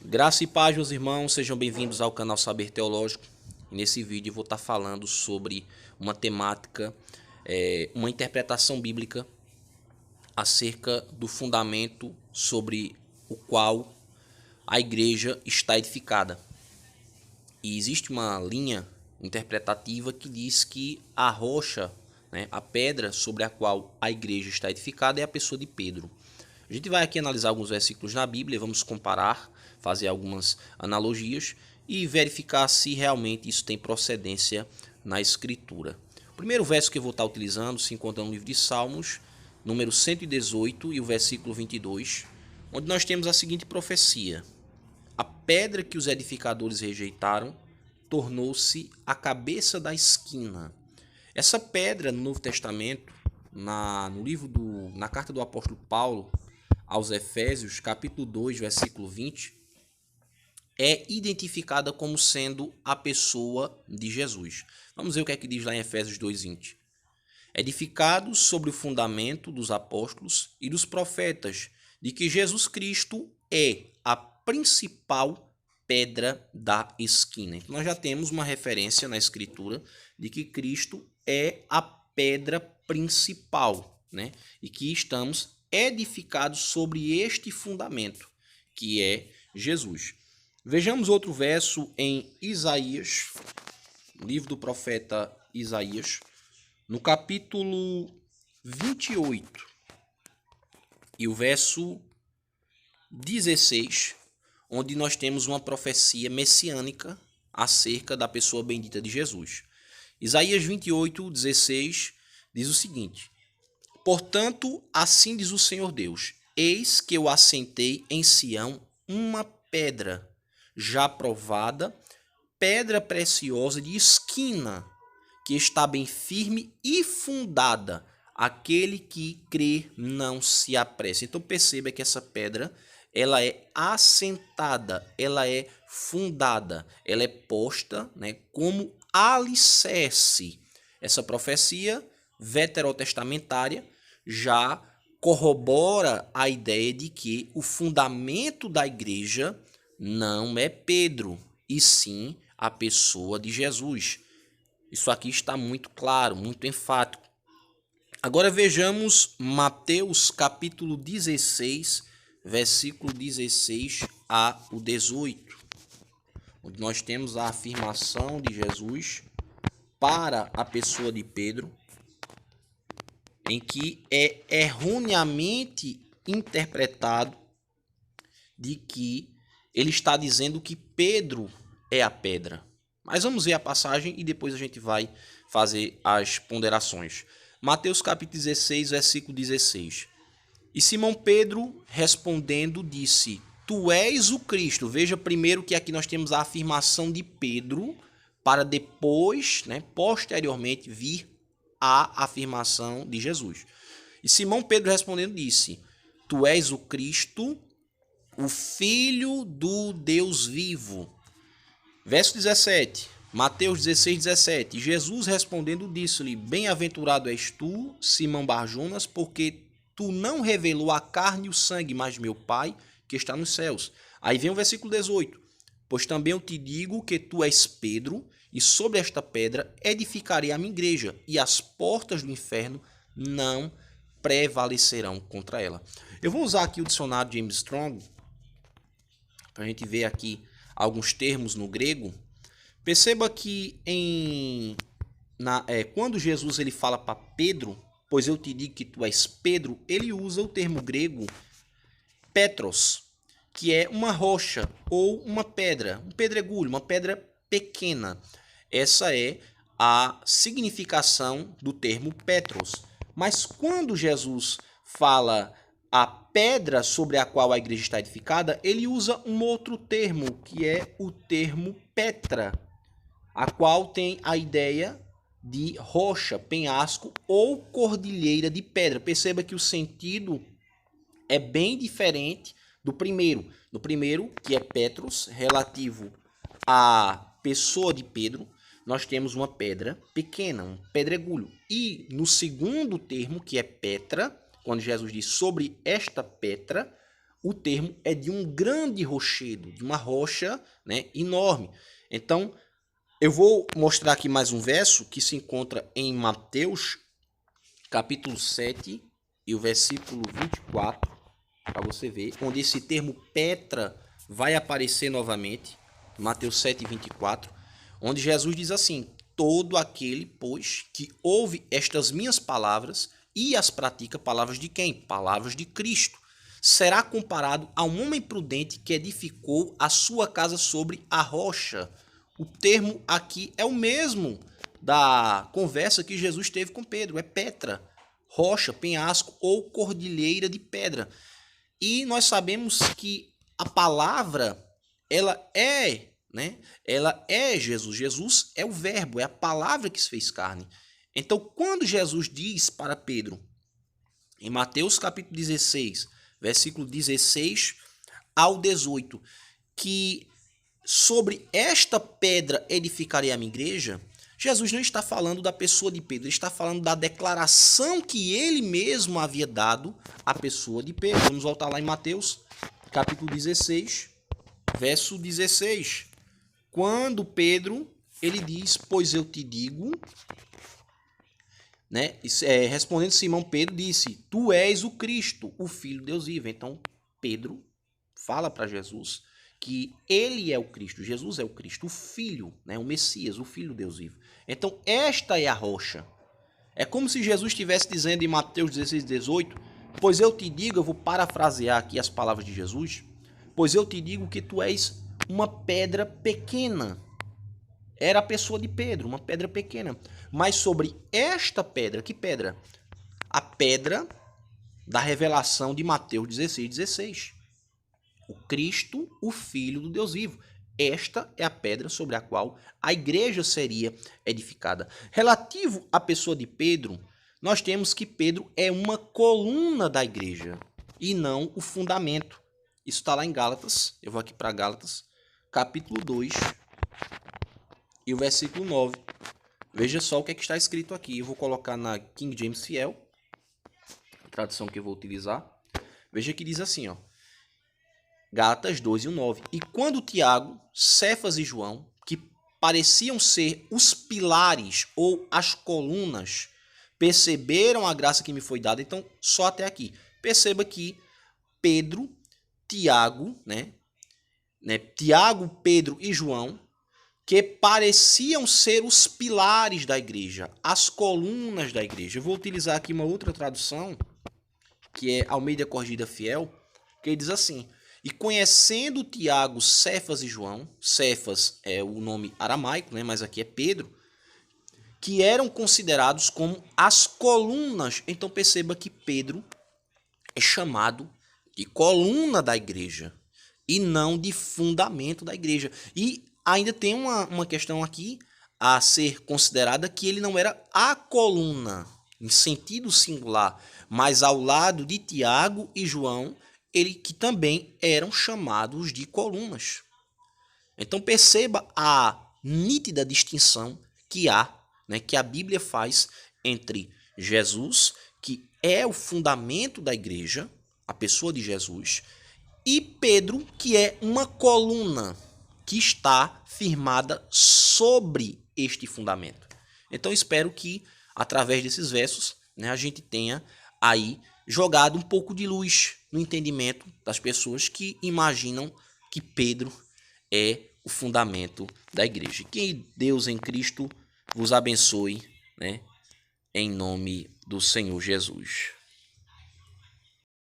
Graça e paz, meus irmãos, sejam bem-vindos ao canal Saber Teológico. Nesse vídeo eu vou estar falando sobre uma temática, uma interpretação bíblica acerca do fundamento sobre o qual a igreja está edificada. E existe uma linha interpretativa que diz que a rocha, a pedra sobre a qual a igreja está edificada é a pessoa de Pedro. A gente vai aqui analisar alguns versículos na Bíblia, vamos comparar, fazer algumas analogias e verificar se realmente isso tem procedência na Escritura. O primeiro verso que eu vou estar utilizando se encontra no livro de Salmos, número 118 e o versículo 22, onde nós temos a seguinte profecia: a pedra que os edificadores rejeitaram tornou-se a cabeça da esquina. Essa pedra no Novo Testamento, na carta do apóstolo Paulo aos Efésios, capítulo 2, versículo 20, é identificada como sendo a pessoa de Jesus. Vamos ver o que é que diz lá em Efésios 2:20. Edificados sobre o fundamento dos apóstolos e dos profetas, de que Jesus Cristo é a principal pedra da esquina. Então, nós já temos uma referência na Escritura de que Cristo é a pedra principal, e que estamos edificados sobre este fundamento, que é Jesus. Vejamos outro verso em Isaías, livro do profeta Isaías, no capítulo 28 e o verso 16, onde nós temos uma profecia messiânica acerca da pessoa bendita de Jesus. Isaías 28, 16 diz o seguinte: portanto, assim diz o Senhor Deus: eis que eu assentei em Sião uma pedra já provada, pedra preciosa de esquina, que está bem firme e fundada. Aquele que crê não se apressa. Então perceba que essa pedra, ela é assentada, ela é fundada, ela é posta, como alicerce. Essa profecia veterotestamentária já corrobora a ideia de que o fundamento da igreja não é Pedro, e sim a pessoa de Jesus. Isso aqui está muito claro, muito enfático. Agora vejamos Mateus capítulo 16, versículo 16 a o 18, onde nós temos a afirmação de Jesus para a pessoa de Pedro, em que é erroneamente interpretado de que ele está dizendo que Pedro é a pedra. Mas vamos ver a passagem e depois a gente vai fazer as ponderações. Mateus capítulo 16, versículo 16. E Simão Pedro, respondendo, disse: tu és o Cristo. Veja primeiro que aqui nós temos a afirmação de Pedro, para depois, posteriormente, vir a afirmação de Jesus. E Simão Pedro respondendo disse: tu és o Cristo, o Filho do Deus vivo. Verso 17, Mateus 16, 17. Jesus respondendo disse-lhe: bem-aventurado és tu, Simão Barjonas, porque tu não revelou a carne e o sangue, mas meu Pai que está nos céus. Aí vem o versículo 18. Pois também eu te digo que tu és Pedro, e sobre esta pedra edificarei a minha igreja, e as portas do inferno não prevalecerão contra ela. Eu vou usar aqui o dicionário de James Strong, para a gente ver aqui alguns termos no grego. Perceba que quando Jesus ele fala para Pedro, pois eu te digo que tu és Pedro, ele usa o termo grego Petros, que é uma rocha ou uma pedra, um pedregulho, uma pedra pequena. Essa é a significação do termo Petros. Mas quando Jesus fala a pedra sobre a qual a igreja está edificada, ele usa um outro termo, que é o termo Petra, a qual tem a ideia de rocha, penhasco ou cordilheira de pedra. Perceba que o sentido é bem diferente do primeiro. No primeiro, que é Petros, relativo à pessoa de Pedro, nós temos uma pedra pequena, um pedregulho. E no segundo termo, que é Petra, quando Jesus diz sobre esta pedra, o termo é de um grande rochedo, de uma rocha, né, enorme. Então, eu vou mostrar aqui mais um verso que se encontra em Mateus, capítulo 7, e o versículo 24, para você ver, onde esse termo Petra vai aparecer novamente, Mateus 7, 24, onde Jesus diz assim: todo aquele, pois, que ouve estas minhas palavras e as pratica, palavras de quem? Palavras de Cristo, será comparado a um homem prudente que edificou a sua casa sobre a rocha. O termo aqui é o mesmo da conversa que Jesus teve com Pedro, é Petra, rocha, penhasco ou cordilheira de pedra. E nós sabemos que a palavra, ela é, né? Ela é Jesus. Jesus é o verbo, é a palavra que se fez carne. Então, quando Jesus diz para Pedro, em Mateus capítulo 16, versículo 16 ao 18, que sobre esta pedra edificarei a minha igreja, Jesus não está falando da pessoa de Pedro, ele está falando da declaração que ele mesmo havia dado à pessoa de Pedro. Vamos voltar lá em Mateus, capítulo 16, verso 16. Quando Pedro, ele diz, pois eu te digo, né? Respondendo Simão, Pedro disse, tu és o Cristo, o Filho de Deus vivo. Então, Pedro fala para Jesus que ele é o Cristo, Jesus é o Cristo, o Filho, né, o Messias, o Filho de Deus vivo. Então, esta é a rocha. É como se Jesus estivesse dizendo em Mateus 16, 18, pois eu te digo, eu vou parafrasear aqui as palavras de Jesus, pois eu te digo que tu és uma pedra pequena. Era a pessoa de Pedro, uma pedra pequena. Mas sobre esta pedra, que pedra? A pedra da revelação de Mateus 16, 16. O Cristo, o Filho do Deus vivo. Esta é a pedra sobre a qual a igreja seria edificada. Relativo à pessoa de Pedro, nós temos que Pedro é uma coluna da igreja e não o fundamento. Isso está lá em Gálatas. Eu vou aqui para Gálatas, capítulo 2 e o versículo 9. Veja só o que está escrito aqui. Eu vou colocar na King James Fiel, a tradução que eu vou utilizar. Veja que diz assim, ó. Gálatas 2 e o 9. E quando Tiago, Cefas e João, que pareciam ser os pilares ou as colunas, perceberam a graça que me foi dada, então só até aqui. Perceba que Pedro, Tiago, Tiago, Pedro e João, que pareciam ser os pilares da igreja, as colunas da igreja. Eu vou utilizar aqui uma outra tradução, que é Almeida Corrigida Fiel, que diz assim: e conhecendo Tiago, Cefas e João, Cefas é o nome aramaico, né, mas aqui é Pedro, que eram considerados como as colunas. Então perceba que Pedro é chamado de coluna da igreja e não de fundamento da igreja. E ainda tem uma questão aqui a ser considerada, que ele não era a coluna, em sentido singular, mas ao lado de Tiago e João, ele que também eram chamados de colunas. Então perceba a nítida distinção que há, né, que a Bíblia faz entre Jesus, que é o fundamento da igreja, a pessoa de Jesus, e Pedro, que é uma coluna que está firmada sobre este fundamento. Então espero que, através desses versos, né, a gente tenha aí jogado um pouco de luz no entendimento das pessoas que imaginam que Pedro é o fundamento da igreja. Que Deus em Cristo vos abençoe, né, em nome do Senhor Jesus.